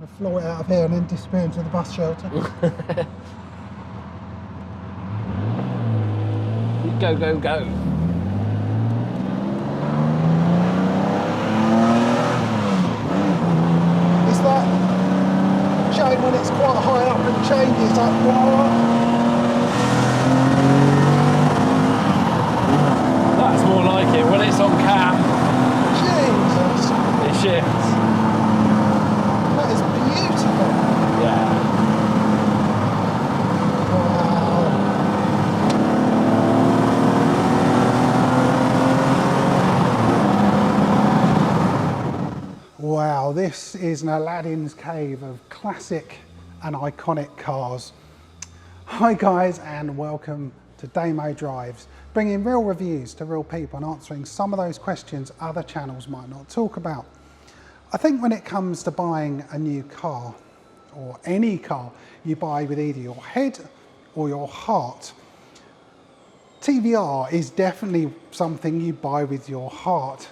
I floor it out of here and then disappear into the bus shelter. Go, go, go. It's that chain when it's quite high up and changes up. That's more like it when it's on cam. Jesus! It shifts. That is beautiful. Yeah. Wow, this is an Aladdin's cave of classic and iconic cars. Hi guys, and welcome to Damo Drives, bringing real reviews to real people and answering some of those questions other channels might not talk about. I think when it comes to buying a new car, or any car you buy with either your head or your heart, TVR is definitely something you buy with your heart.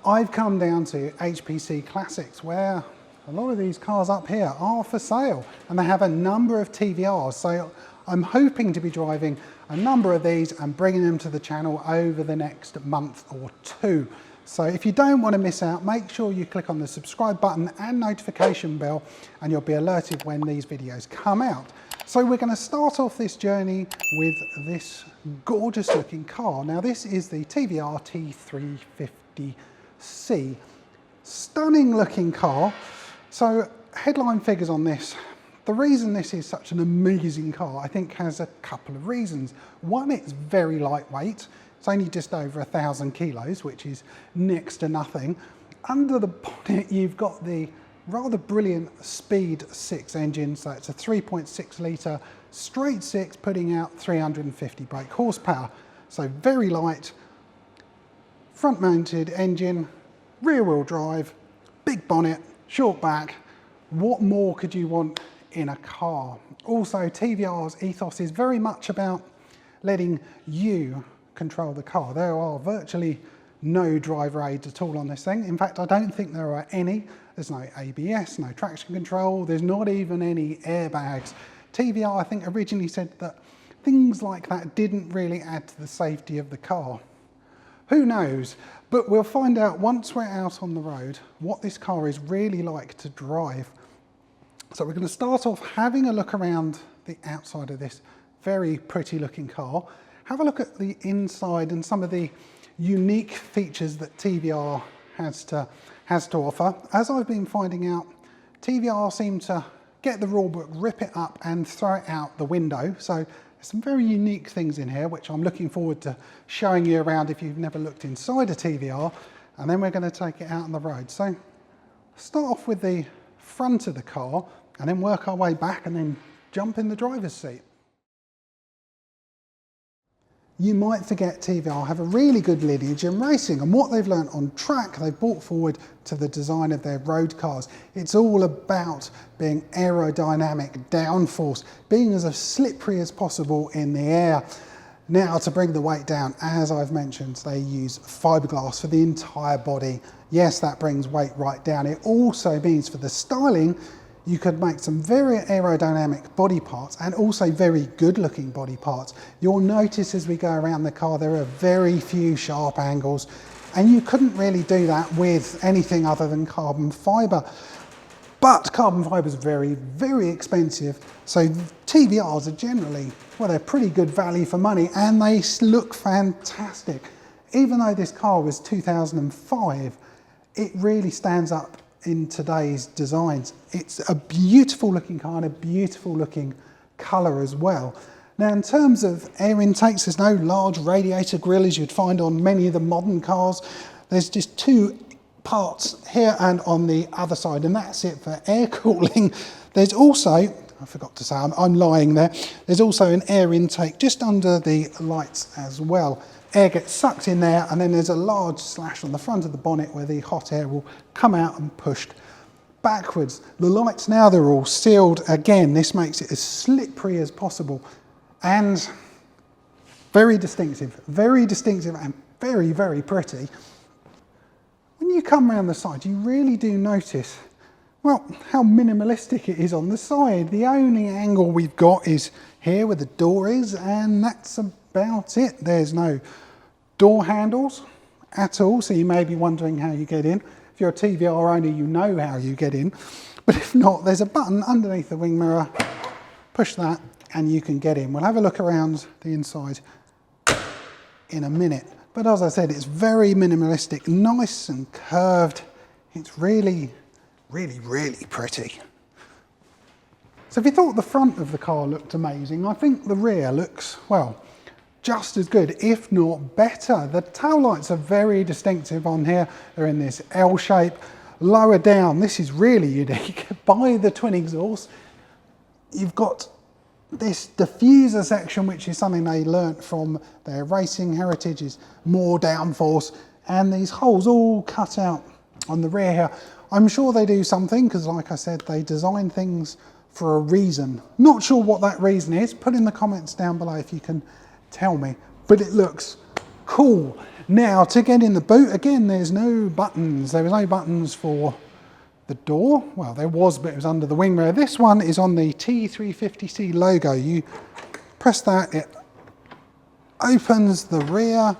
I've come down to HPC Classics where a lot of these cars up here are for sale and they have a number of TVRs. So I'm hoping to be driving a number of these and bringing them to the channel over the next month or two. So if you don't want to miss out, make sure you click on the subscribe button and notification bell and you'll be alerted when these videos come out. So we're going to start off this journey with this gorgeous looking car. Now this is the TVR T350C. Stunning looking car. So headline figures on this. The reason this is such an amazing car, I think, has a couple of reasons. One, it's very lightweight. It's only just over 1,000 kilos, which is next to nothing. Under the bonnet, you've got the rather brilliant Speed 6 engine. So it's a 3.6 litre straight six, putting out 350 brake horsepower. So very light, front mounted engine, rear wheel drive, big bonnet, short back. What more could you want in a car? Also, TVR's ethos is very much about letting you control the car. There are virtually no driver aids at all on this thing. In fact, I don't think there are any. There's no ABS, no traction control. There's not even any airbags. TVR, I think, originally said that things like that didn't really add to the safety of the car. Who knows? But we'll find out once we're out on the road what this car is really like to drive. So we're going to start off having a look around the outside of this very pretty looking car. Have a look at the inside and some of the unique features that TVR has to offer. As I've been finding out, TVR seem to get the rule book, rip it up and throw it out the window. So there's some very unique things in here, which I'm looking forward to showing you around if you've never looked inside a TVR. And then we're going to take it out on the road. So start off with the front of the car and then work our way back and then jump in the driver's seat. You might forget TVR have a really good lineage in racing, and what they've learned on track they've brought forward to the design of their road cars. It's all about being aerodynamic, downforce, being as slippery as possible in the air. Now, to bring the weight down, as I've mentioned, they use fiberglass for the entire body. Yes, that brings weight right down. It also means for the styling, you could make some very aerodynamic body parts and also very good looking body parts. You'll notice as we go around the car, there are very few sharp angles, and you couldn't really do that with anything other than carbon fiber. But carbon fiber is very, very expensive. So TVRs are generally, well, they're pretty good value for money and they look fantastic. Even though this car was 2005, it really stands up in today's designs. It's a beautiful looking car and a beautiful looking colour as well. Now, in terms of air intakes, there's no large radiator grille as you'd find on many of the modern cars. There's just two parts here and on the other side, and that's it for air cooling. There's also, I forgot to say, I'm lying there, there's also an air intake just under the lights as well. Air gets sucked in there, and then there's a large slash on the front of the bonnet where the hot air will come out and pushed backwards. The lights now, they're all sealed. Again, this makes it as slippery as possible and very distinctive and very, very pretty. When you come around the side, you really do notice Well, how minimalistic it is on the side. The only angle we've got is here where the door is, and that's about it. There's no door handles at all, so you may be wondering how you get in. If you're a TVR owner, you know how you get in. But if not, there's a button underneath the wing mirror. Push that and you can get in. We'll have a look around the inside in a minute. But as I said, it's very minimalistic, nice and curved. It's really, really, really pretty. So if you thought the front of the car looked amazing, I think the rear looks, well, just as good, if not better. The tail lights are very distinctive on here. They're in this L shape. Lower down, this is really unique. By the twin exhaust, you've got this diffuser section, which is something they learnt from their racing heritage, is more downforce, and these holes all cut out on the rear here. I'm sure they do something, because like I said, they design things for a reason. Not sure what that reason is. Put in the comments down below if you can tell me, but it looks cool. Now, to get in the boot, again, there's no buttons. There was no buttons for the door. Well, there was, but it was under the wing mirror. This one is on the T350C logo. You press that, it opens the rear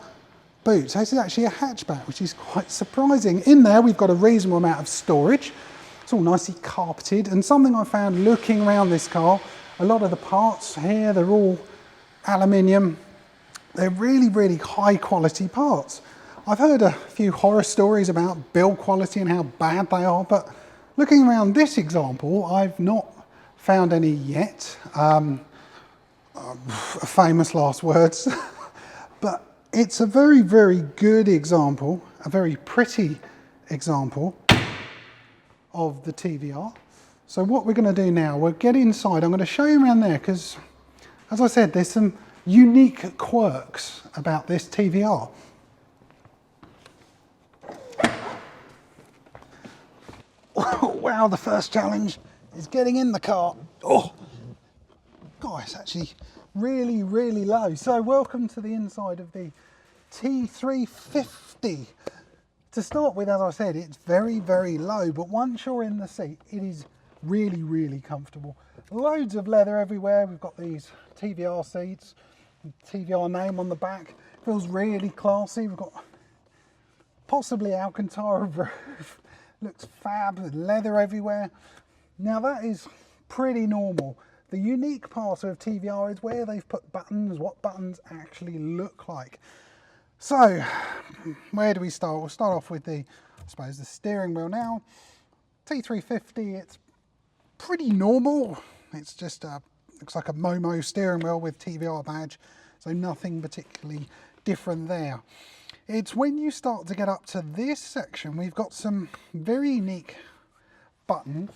boot. So this is actually a hatchback, which is quite surprising. In there, we've got a reasonable amount of storage. It's all nicely carpeted. And something I found looking around this car, a lot of the parts here, they're all aluminium. They're really, really high quality parts. I've heard a few horror stories about build quality and how bad they are, but looking around this example, I've not found any yet. Famous last words. But it's a very, very good example, a very pretty example of the TVR. So what we're going to do now, we'll get inside. I'm going to show you around there because, as I said, there's some unique quirks about this TVR. Wow, the first challenge is getting in the car. Oh, God, it's actually really, really low. So welcome to the inside of the T350. To start with, as I said, it's very, very low, but once you're in the seat, it is really, really comfortable. Loads of leather everywhere. We've got these TVR seats, TVR name on the back. Feels really classy. We've got possibly Alcantara roof. Looks fab, with leather everywhere. Now that is pretty normal. The unique part of TVR is where they've put buttons, what buttons actually look like. So, where do we start? We'll start off with the, I suppose, the steering wheel now. T350, it's pretty normal. It's just looks like a Momo steering wheel with TVR badge, so nothing particularly different there. It's when you start to get up to this section, we've got some very unique buttons,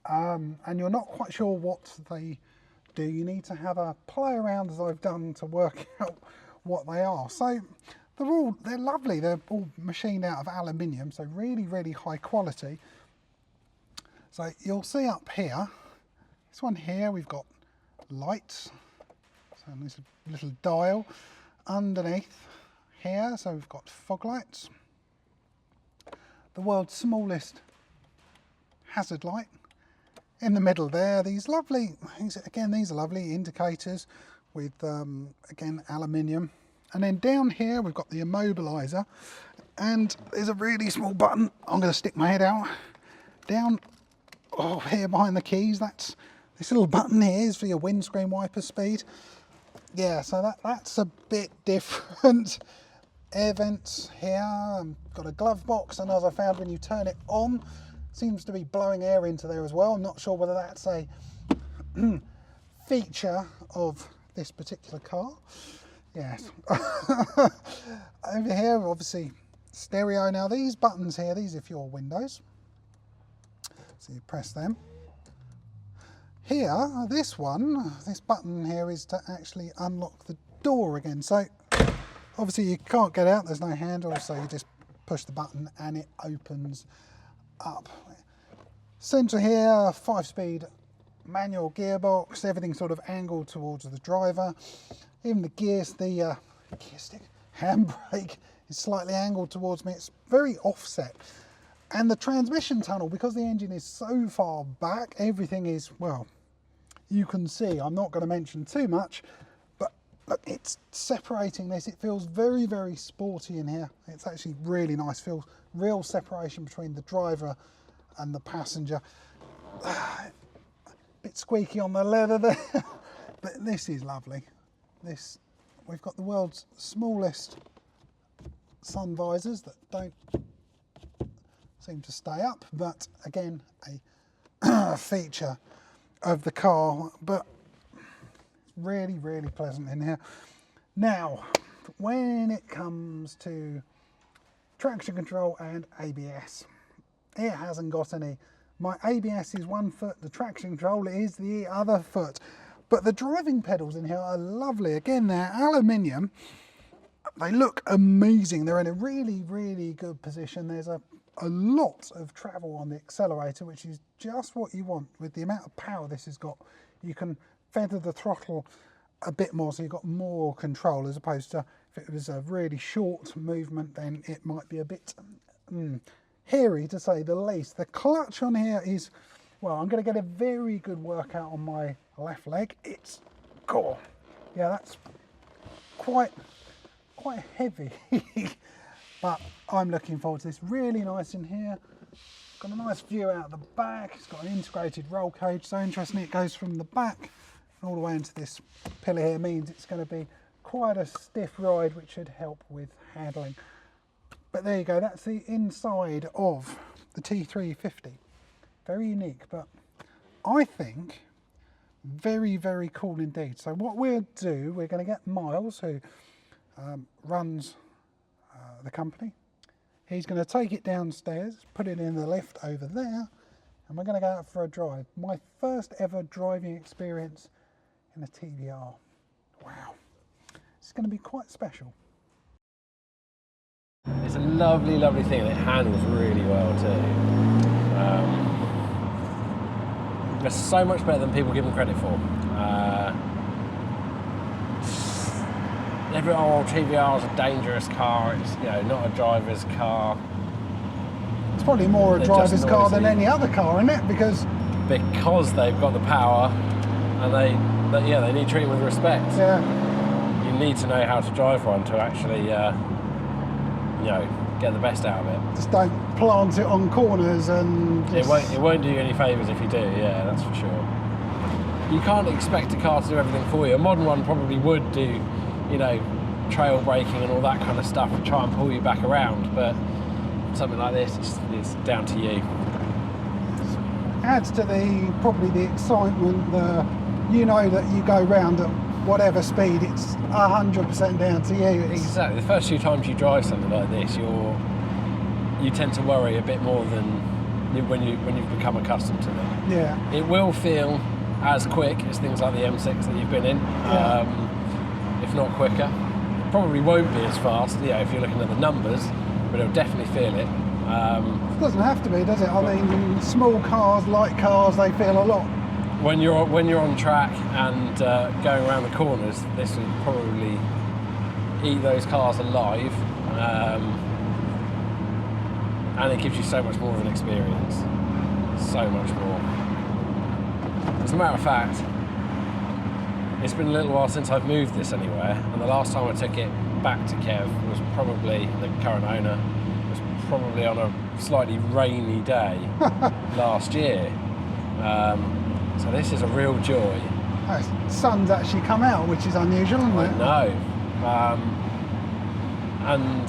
and you're not quite sure what they do. You need to have a play around, as I've done, to work out what they are. So they're lovely. They're all machined out of aluminium, so really, really high quality. So you'll see up here, this one here, we've got lights, so there's a little dial underneath here, so we've got fog lights, the world's smallest hazard light in the middle there. These lovely, again, these are lovely indicators with again aluminium, and then down here we've got the immobilizer, and there's a really small button. I'm going to stick my head out down here behind the keys. That's this little button here is for your windscreen wiper speed. Yeah, so that's a bit different. Air vents here, got a glove box, and as I found, when you turn it on, seems to be blowing air into there as well. I'm not sure whether that's a feature of this particular car. Yes. Over here, obviously, stereo. Now these buttons here, these are for your windows. So you press them. Here, this button here is to actually unlock the door again. So obviously you can't get out, there's no handle, so you just push the button and it opens up. Centre here, 5-speed manual gearbox, everything sort of angled towards the driver. Even the gears, the gear stick, handbrake is slightly angled towards me. It's very offset. And the transmission tunnel, because the engine is so far back, everything is, well, you can see, I'm not going to mention too much, but look, it's separating this. It feels very, very sporty in here. It's actually really nice. Feels real separation between the driver and the passenger. Bit squeaky on the leather there, but this is lovely. We've got the world's smallest sun visors that don't seem to stay up, but again, a feature of the car, but really, really pleasant in here. Now, when it comes to traction control and ABS, it hasn't got any. My ABS is one foot, the traction control is the other foot. But the driving pedals in here are lovely. Again, they're aluminium. They look amazing. They're in a really, really good position. There's a lot of travel on the accelerator, which is just what you want. With the amount of power this has got, you can feather the throttle a bit more, so you've got more control, as opposed to if it was a really short movement, then it might be a bit hairy, to say the least. The clutch on here is, well, I'm going to get a very good workout on my left leg. It's, God, yeah, that's quite heavy. But I'm looking forward to this. Really nice in here. Got a nice view out the back. It's got an integrated roll cage. So interesting, it goes from the back all the way into this pillar here. Means it's going to be quite a stiff ride, which should help with handling. But there you go. That's the inside of the T350. Very unique, but I think very, very cool indeed. So what we'll do, we're going to get Miles, who runs the company. He's going to take it downstairs, put it in the lift over there, and we're going to go out for a drive. My first ever driving experience in a TVR. Wow, it's going to be quite special. It's a lovely, lovely thing, and it handles really well too. It's so much better than people give them credit for. Every old TVR is a dangerous car. It's, you know, not a driver's car. It's probably more a driver's car than any other car, isn't it? Because they've got the power, and they need treatment with respect. Yeah. You need to know how to drive one to actually, you know, get the best out of it. Just don't plant it on corners and just... It won't do you any favours if you do. Yeah, that's for sure. You can't expect a car to do everything for you. A modern one probably would do, you know, trail braking and all that kind of stuff and try and pull you back around, but something like this, it's down to you. Adds to probably the excitement, you know that you go round at whatever speed, it's 100% down to you. Exactly. The first few times you drive something like this, you tend to worry a bit more than when you've become accustomed to them. Yeah. It will feel as quick as things like the M6 that you've been in, if not quicker. It probably won't be as fast, you know, if you're looking at the numbers, but it'll definitely feel it. It doesn't have to be, does it? I mean, small cars, light cars, they feel a lot. When you're on track and going around the corners, this will probably eat those cars alive, and it gives you so much more of an experience, so much more. As a matter of fact, it's been a little while since I've moved this anywhere, and the last time I took it back to Kev was probably, the current owner, was probably on a slightly rainy day last year. So this is a real joy. The sun's actually come out, which is unusual, isn't it? I know. And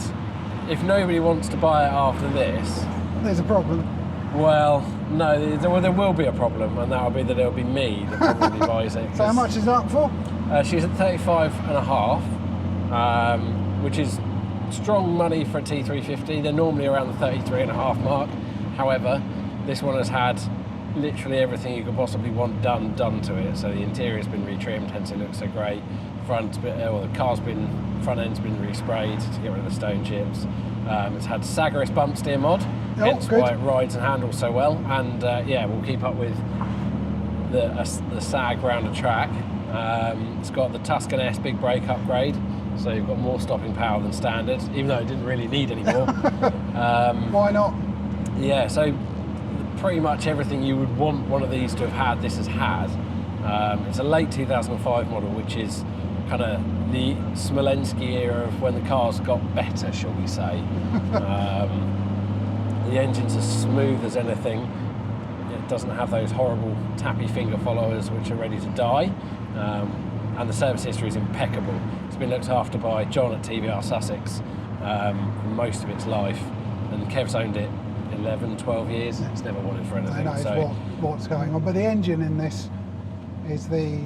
if nobody wants to buy it after this... There's a problem. Well, no, there will be a problem, and that'll be that it'll be me that probably buys it. So how much is it up for? She's at 35.5, which is strong money for a T350. They're normally around the 33.5 mark. However, this one has had literally everything you could possibly want done to it. So the interior's been retrimmed, hence it looks so great. The car's been, front end's been resprayed to get rid of the stone chips. It's had Sagaris bump steer mod, hence why it rides and handles so well. And yeah, we'll keep up with the sag round the track. It's got the Tuscan S big brake upgrade, so you've got more stopping power than standard, even though it didn't really need any more. Why not? Yeah, so pretty much everything you would want one of these to have had, this has had. It's a late 2005 model, which is kind of the Smolensky era of when the cars got better, shall we say. The engine's as smooth as anything. It doesn't have those horrible tappy finger followers which are ready to die. And the service history is impeccable. It's been looked after by John at TVR Sussex for most of its life, and Kev's owned it 11, 12 years. It's never wanted for anything. Knows So what's going on. But the engine in this is the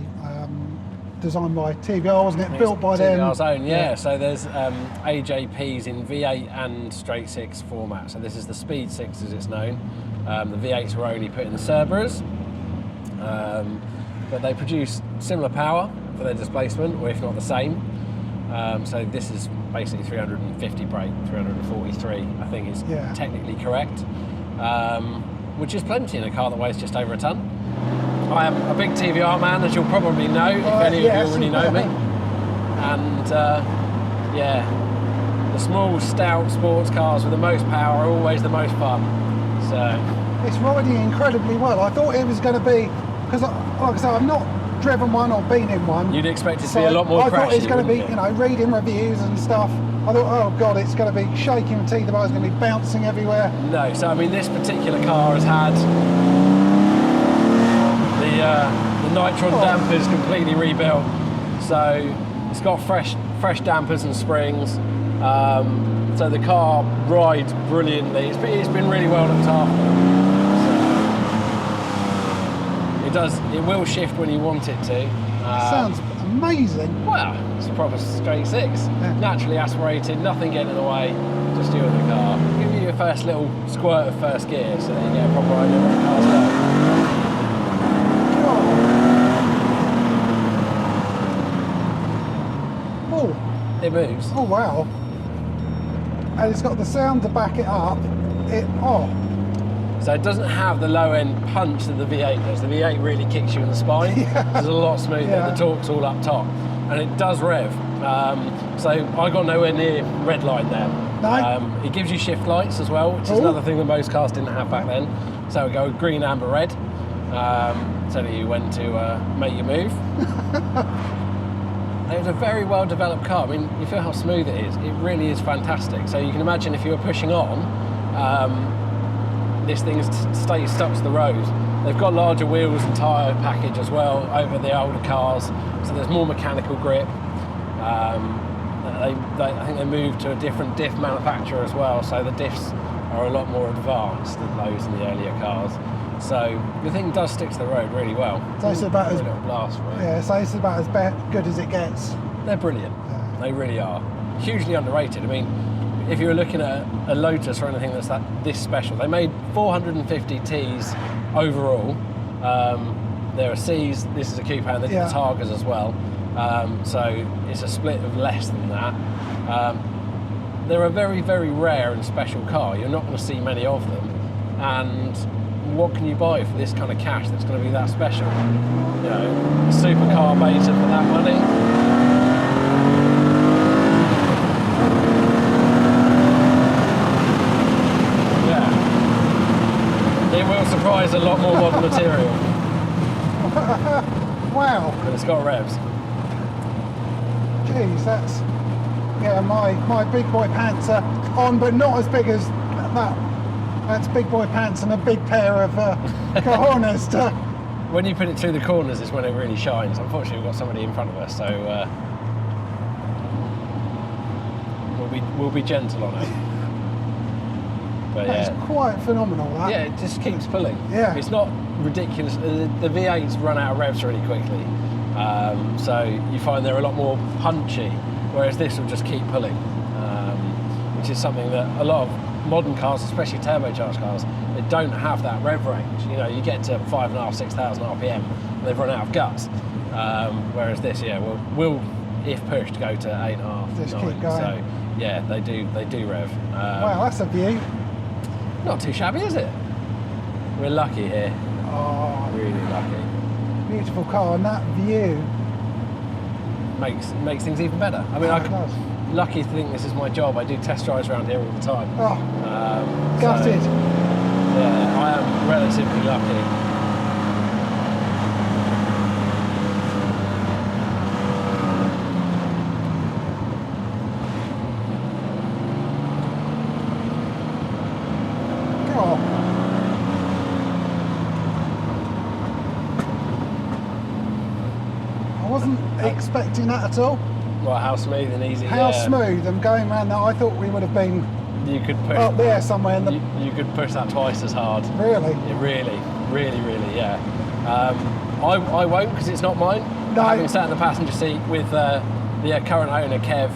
designed by TVR, wasn't it? Built by them. TVR's own, yeah. So there's AJPs in V8 and straight 6 format. So this is the Speed 6 as it's known. The V8s were only put in the Cerberus, but they produce similar power for their displacement, or if not the same. So this is basically 350 brake, 343, I think is technically correct, which is plenty in a car that weighs just over a tonne. I am a big TVR man, as you'll probably know, if any of you already know me. And yeah, the small, stout sports cars with the most power are always the most fun. So it's riding incredibly well. I thought it was going to be, because like I said, I've not driven one or been in one. You'd expect it to be a lot more crashy. I thought it's going to be, you know, reading reviews and stuff. I thought, oh God, it's going to be shaking with teeth, the bar's going to be bouncing everywhere. No, so I mean, this particular car has had the nitron dampers completely rebuilt. So it's got fresh dampers and springs. So the car rides brilliantly. It's been really well looked after. It will shift when you want it to. Sounds amazing. Well, it's a proper straight 6. Yeah. Naturally aspirated, nothing getting in the way, just you and the car. Give you your first little squirt of first gear so that you get a proper idea what the car's like. Oh. It moves. Oh wow. And it's got the sound to back it up. So it doesn't have the low end punch that the V8 does. The V8 really kicks you in the spine. It's a lot smoother. The torque's all up top, and it does rev. So I got nowhere near red line there. No. It gives you shift lights as well, which is another thing that most cars didn't have back then. So it go green, amber, red. Telling you when to make your move. It was a very well developed car. I mean, you feel how smooth it is. It really is fantastic. So you can imagine if you were pushing on, this thing stays stuck to the road. They've got larger wheels and tyre package as well over the older cars, so there's more mechanical grip. I think they moved to a different diff manufacturer as well, so the diffs are a lot more advanced than those in the earlier cars. So the thing does stick to the road really well. So it's about as blast, right? Yeah, so it's about as good as it gets. They're brilliant. They really are. Hugely underrated. I mean, if you were looking at a Lotus or anything that's this special, they made 450 Ts overall. There are Cs. This is a coupe, and they did the Targas as well. So it's a split of less than that. They're a very, very rare and special car. You're not going to see many of them. And what can you buy for this kind of cash that's going to be that special? You know, a supercar beta for that money. Yeah. It will surprise a lot more modern material. Wow. But it's got revs. Jeez, that's... Yeah, my big boy pants are on, but not as big as that. That's big boy pants and a big pair of cojones to... When you put it through the corners is when it really shines. Unfortunately, we've got somebody in front of us, so we'll be gentle on it. But That's quite phenomenal, that. Yeah, it just keeps pulling. Yeah. It's not ridiculous. The V8s run out of revs really quickly, so you find they're a lot more punchy, whereas this will just keep pulling, which is something that a lot of modern cars, especially turbocharged cars, they don't have that rev range. You know, you get to 5,500, 6,000 RPM, and they've run out of guts. Whereas this, will if pushed, go to 8.5, Just 9. keep going. So yeah, they do rev. Wow, that's a view. Not too shabby, is it? We're lucky here. Oh, Really lucky. beautiful car, and that view. Makes things even better. I mean, lucky to think this is my job. I do test drives around here all the time. Oh, gutted. Yeah, I am relatively lucky. I wasn't expecting that at all. Well, how smooth and easy. How yeah. smooth, and going around that, I thought we would have been You could push up there somewhere in the... You could push that twice as hard. Really? Yeah, really, yeah. I won't because it's not mine. No. Having sat in the passenger seat with the current owner, Kev,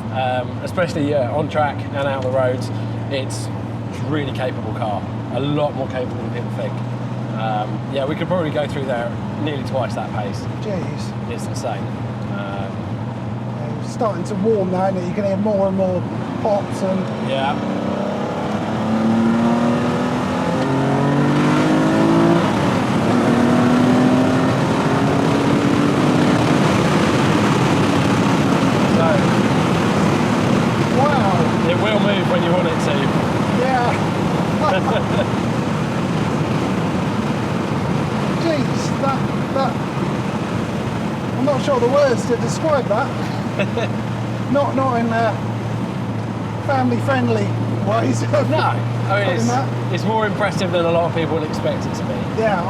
especially on track and out on the roads, it's a really capable car. A lot more capable than people think. Yeah, we could probably go through there nearly twice that pace. Jeez. It's insane. It's starting to warm now, and you can hear more and more pops and... Yeah. Wow. It will move when you want it to. Yeah. Jeez, that... I'm not sure the words to describe that. not in family-friendly ways. No, I mean it's more impressive than a lot of people would expect it to be. Yeah,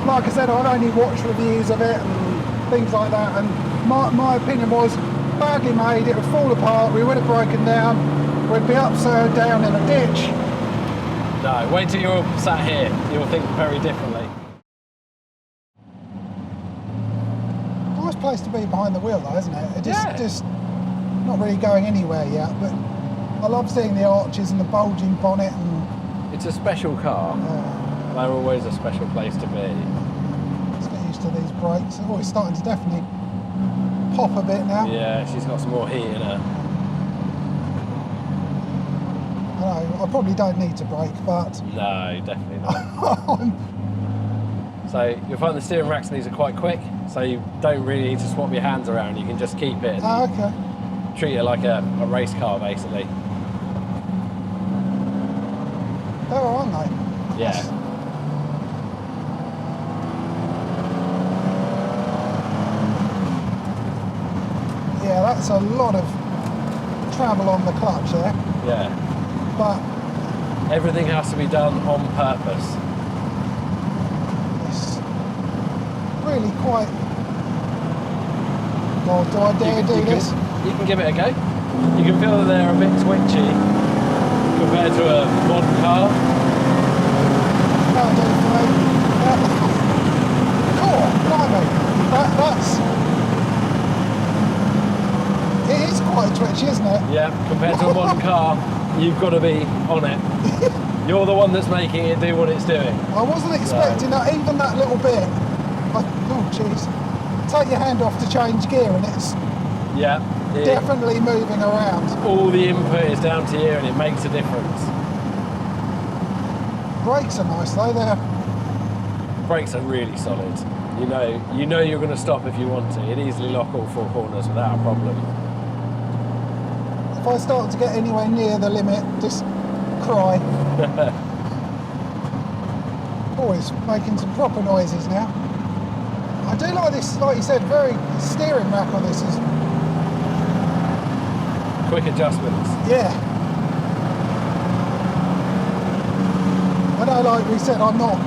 like I said, I've only watched reviews of it and things like that, and my opinion was badly made. It would fall apart. We would have broken down. We'd be upside down in a ditch. No, wait till you're sat here. You'll think very differently. Nice place to be behind the wheel, though, isn't it? It just not really going anywhere yet, but I love seeing the arches and the bulging bonnet. And it's a special car. They're always a special place to be. Let's get used to these brakes. Oh, it's starting to definitely pop a bit now. Yeah, she's got some more heat in her. I know, I probably don't need to brake, but... No, definitely not. So you'll find the steering racks in these are quite quick, so you don't really need to swap your hands around. You can just keep it and Okay. treat it like a race car, basically. They are, aren't they? Yeah. Yes. Yeah, that's a lot of travel on the clutch there. Yeah. But everything has to be done on purpose. it's really quite... God, do I dare do this? You can give it a go. You can feel that they're a bit twitchy compared to a modern car. That'll do it for me. Cool, blimey. That's... It is quite twitchy, isn't it? Yeah, compared to a modern car, you've got to be on it. You're the one that's making it do what it's doing. I wasn't expecting that, even that little bit. Oh, jeez. Take your hand off to change gear and it's definitely moving around. All the input is down to here and it makes a difference. Brakes are nice though, they're... Brakes are really solid. You know you're going to stop if you want to. You'd easily lock all four corners without a problem. If I start to get anywhere near the limit, just cry. Oh, it's making some proper noises now. I do like this, like you said, very steering rack on this is... Quick adjustments. Yeah. I know, like we said, I'm not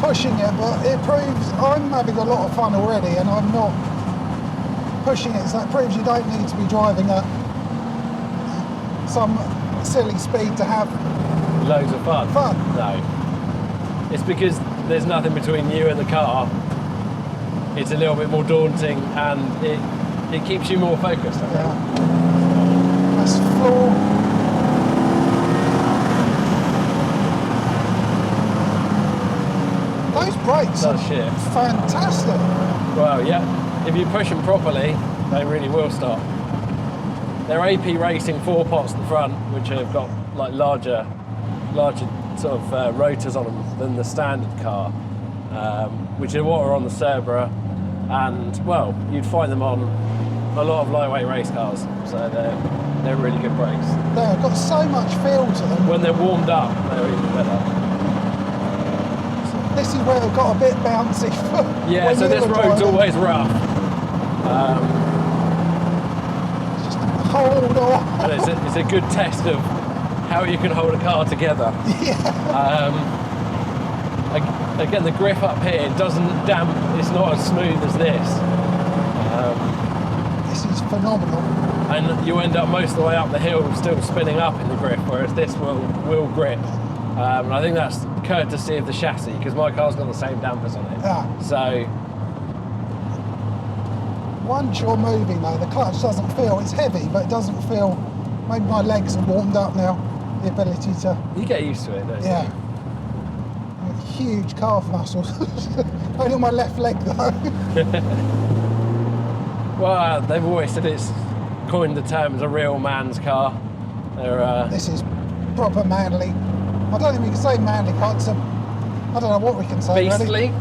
pushing it, but it proves I'm having a lot of fun already and I'm not pushing it, so that proves you don't need to be driving at some silly speed to have loads of fun. No. It's because there's nothing between you and the car. It's a little bit more daunting and it keeps you more focused, I think. Yeah. That's floor. Those brakes are fantastic. Well, yeah, if you push them properly, they really will stop. They're AP Racing 4-pots at the front, which have got like larger sort of rotors on them than the standard car, which are what are on the Cerberus, and well, you'd find them on a lot of lightweight race cars. So they're really good brakes. They've got so much feel to them. When they're warmed up, they're even better. This is where it got a bit bouncy. Yeah, so this road's always rough. Just hold on. And it's a good test of how you can hold a car together. Yeah. Again, the grip up here doesn't damp, it's not as smooth as this. This is phenomenal. And you end up most of the way up the hill still spinning up in the grip, whereas this will grip. And I think that's courtesy of the chassis, because my car's got the same dampers on it. Yeah. So once you're moving though, the clutch doesn't feel, it's heavy, but it doesn't feel, maybe my legs are warmed up now, the ability to... you get used to it, don't you? Yeah. Huge calf muscles. Only on my left leg though. Well, they've always said it's coined the term as a real man's car. They're, This is proper manly. I don't think we can say manly car, it's a, I don't know what we can say beastly. really.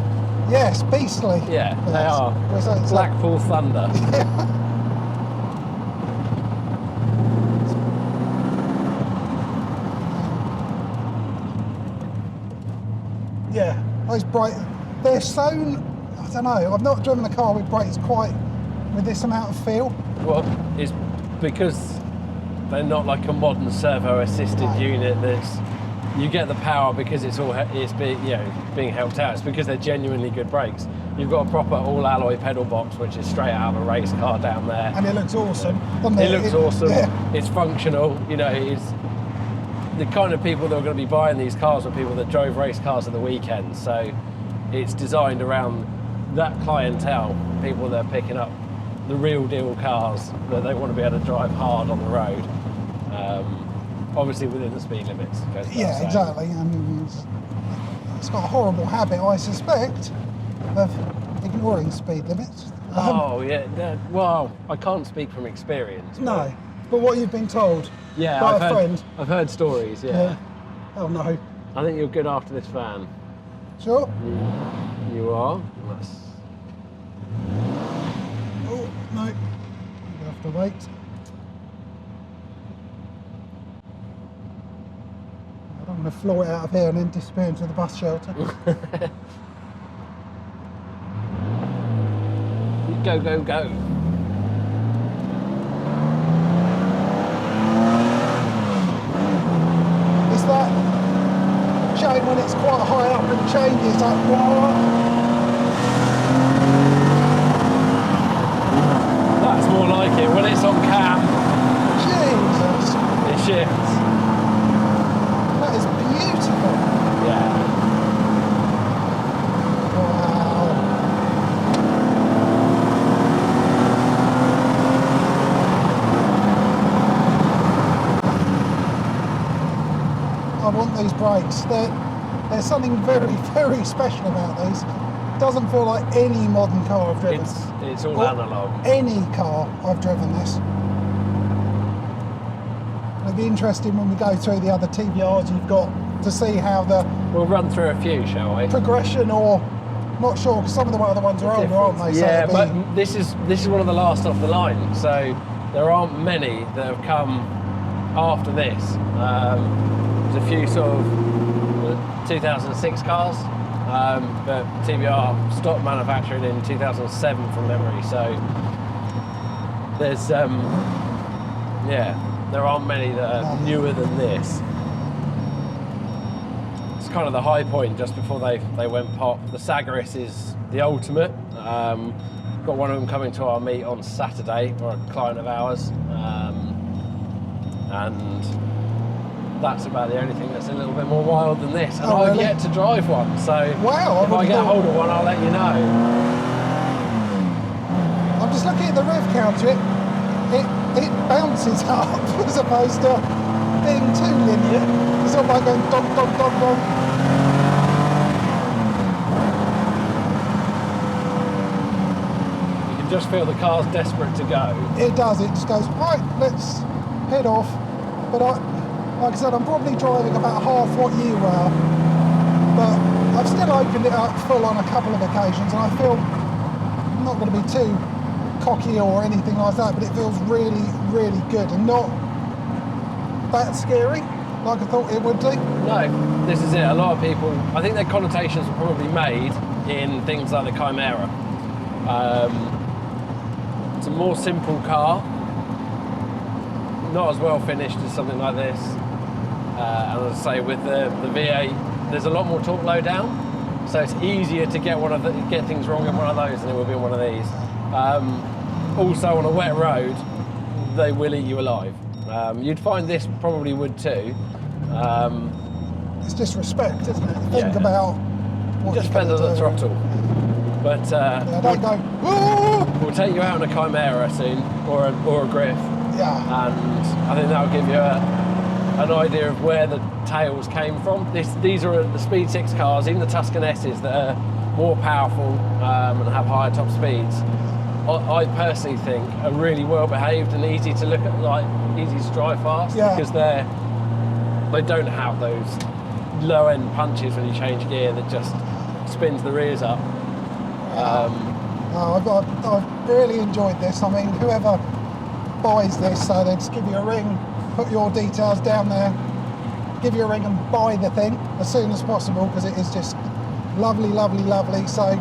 Yes, beastly. Yeah, they Yes. are. It's Blackpool Thunder. Yeah, those brakes, they're so, I don't know, I've not driven a car with brakes quite with this amount of feel. Well, it's because they're not like a modern servo-assisted unit that's, you get the power because it's being helped out. It's because they're genuinely good brakes. You've got a proper all-alloy pedal box, which is straight out of a race car down there. And it looks awesome, doesn't it? It looks awesome. Yeah. It's functional. You know, it's the kind of people that are going to be buying these cars are people that drove race cars at the weekend. So it's designed around that clientele, people that are picking up the real deal cars that they want to be able to drive hard on the road. Obviously within the speed limits. Yeah, exactly. And it's got a horrible habit, I suspect, of ignoring speed limits. Oh yeah. Well, I can't speak from experience. No, but what you've been told Yeah, by a friend. I've heard stories. Yeah. Oh no. I think you're good after this van. Sure. You are. That's... Oh no. You have to wait. I'm going to floor it out of here and then disappear into the bus shelter. Go, go, go. It's that chain when it's quite high up and changes like, whoa. That's more like it. When it's on cam, Jesus. it shifts. That is beautiful. Yeah. Wow. I want these brakes. There's something very, very special about these. Doesn't feel like any modern car I've driven. It's all Or analog. Any car I've driven this. It'll be interesting when we go through the other TVRs you've got to see how the We'll run through a few, shall we? progression, or not sure, because some of the other ones are older, aren't they? So Yeah, it'll be- but this is one of the last off the line, so there aren't many that have come after this. There's a few sort of 2006 cars, but TVR stopped manufacturing in 2007 from memory. So there's there aren't many that are newer than this. It's kind of the high point just before they went pop. The Sagaris is the ultimate. Got one of them coming to our meet on Saturday, or a client of ours, and that's about the only thing that's a little bit more wild than this. And I've yet to drive one, so wow, if I get hold of one, I'll let you know. I'm just looking at the rev counter. It bounces up as opposed to being too linear. It's not like going dog, dog, dog, dog. You can just feel the car's desperate to go. It does. It just goes, right, let's head off. But like I said, I'm probably driving about half what you were. But I've still opened it up full on a couple of occasions, and I feel I'm not going to be too cocky or anything like that, but it feels really, really good, and not that scary, like I thought it would do. No, this is it. A lot of people, I think their connotations were probably made in things like the Chimera. It's a more simple car, not as well finished as something like this. And as I say, with the V8, there's a lot more torque low down, so it's easier to get things wrong in one of those than it will be in one of these. Also, on a wet road, they will eat you alive. You'd find this probably would too. It's disrespect, isn't it? Think about what Just depends on the throttle. But don't go, "Whoa!" we'll take you out on a Chimera soon, or a Griff. Yeah. And I think that'll give you an idea of where the tails came from. These are the Speed 6 cars, even the Tuscan S's that are more powerful and have higher top speeds. I personally think are really well behaved and easy to look at, like easy to drive fast, because they don't have those low end punches when you change gear that just spins the rears up. I've really enjoyed this. I mean, whoever buys this, so they just give you a ring, put your details down there, give you a ring and buy the thing as soon as possible, because it is just lovely, lovely, lovely. So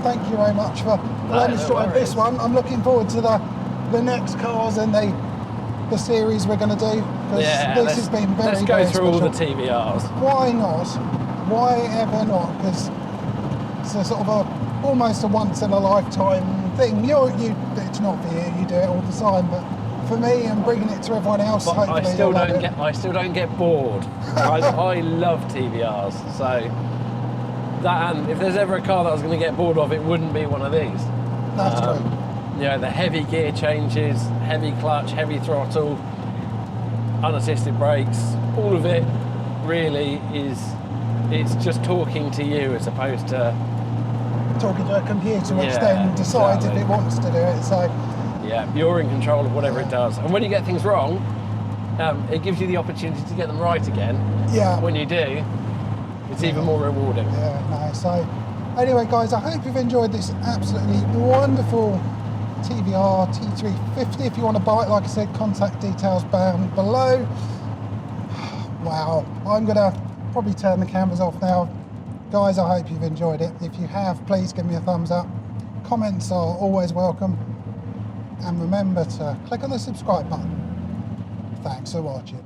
thank you very much for letting us drive this one. I'm looking forward to the next cars and the series we're going to do, because this has been very, let's go very through special. all the TVRs. Why not? Why ever not? Because it's a sort of almost a once in a lifetime thing. It's not for you. You do it all the time, but for me, and bringing it to everyone else, But hopefully I still don't get bored. I love TVRs. So that, and if there's ever a car that I was going to get bored of, it wouldn't be one of these. That's true. You know, the heavy gear changes, heavy clutch, heavy throttle, unassisted brakes, all of it really it's just talking to you as opposed to Talking to a computer, which then decides if it wants to do it. So yeah, you're in control of whatever it does. And when you get things wrong, it gives you the opportunity to get them right again. Yeah. When you do, it's even more rewarding. Yeah, no. So anyway, guys, I hope you've enjoyed this absolutely wonderful TVR T350. If you want to buy it, like I said, contact details down below. Wow, I'm going to probably turn the cameras off now. Guys, I hope you've enjoyed it. If you have, please give me a thumbs up. Comments are always welcome. And remember to click on the subscribe button. Thanks for watching.